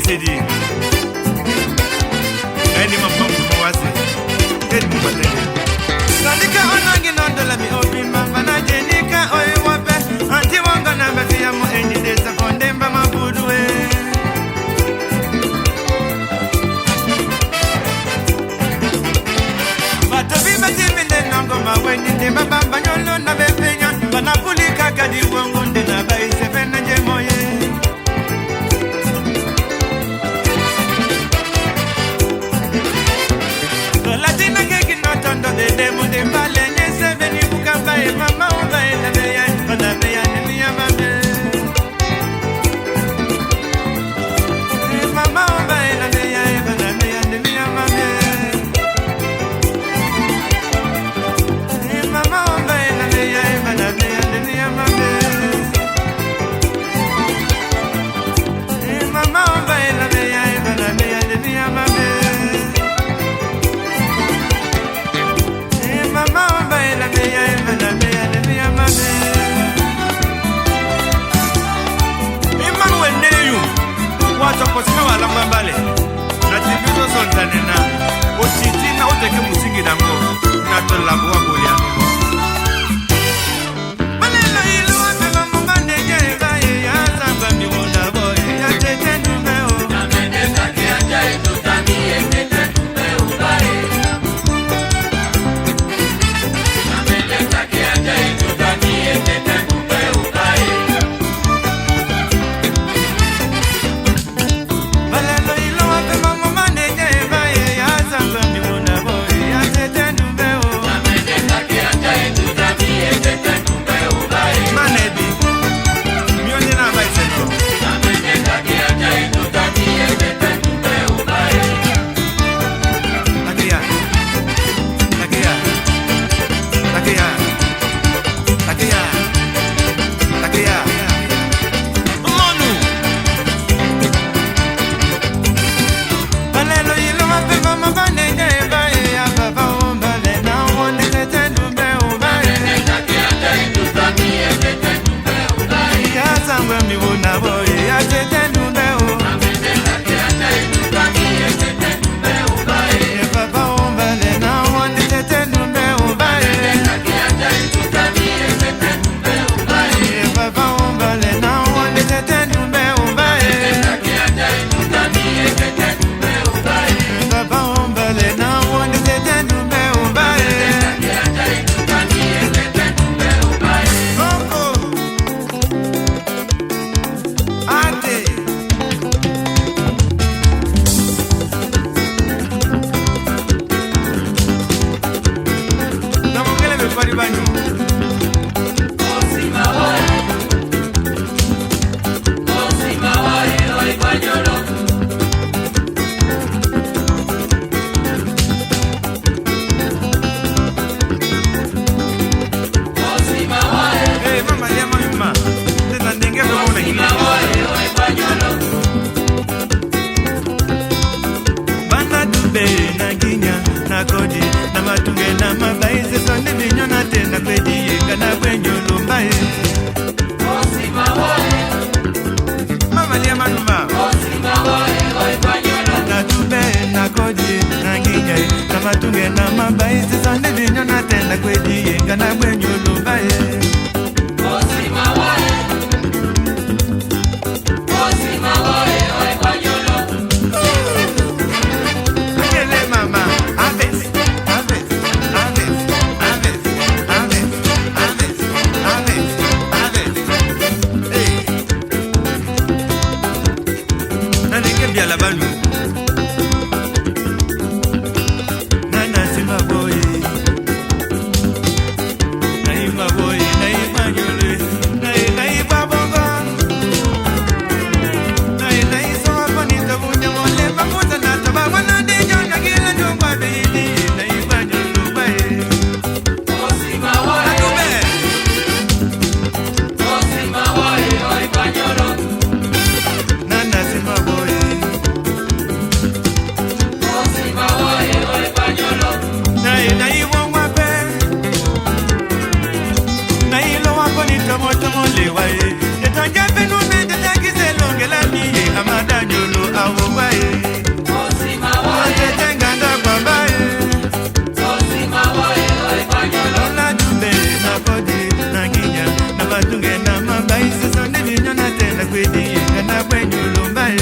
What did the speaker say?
tedi eni mamambu mwase eni mbatenge Sandika onangi nondola mi obi mama na jenika oi wape anti wanga na bati ya mo eni desa kondemba mabuduwe Batobi bati minde nango maweni ndemba bamba nyolo na bepenya Banapulika kadi wangu ndena bai sepena jemoye Latina keki notondo de demo de vale nyese veni bukamba e mama uba e na beya Bana beya ni miya mame Mama uba e na beya e bana beya ni miya mame Mama uba e na beya e bana beya ni miya mame Mama uba e na beya e bana beya ni miya mame Mama baila meya emana meya de meya mame Emmanuel Neyu Wato posima wala mbale Na tibizo soltanena Otiti na oteke musiki dango Na to labua boliano Manelo ilu apema mbande jeba ya Samba miwona boy ya tete numeo Na mende kaki anja itutami ekete numeo bae Matunge na mabai sisande vinyo na tenda kwedi yenga na mwenyo lumbaye Osima wae oi panyolo Akele mama aves aves aves aves aves aves aves aves Hey Nani kebia la balu Amadanyolo awo kwedi ngana kwenyu lumbai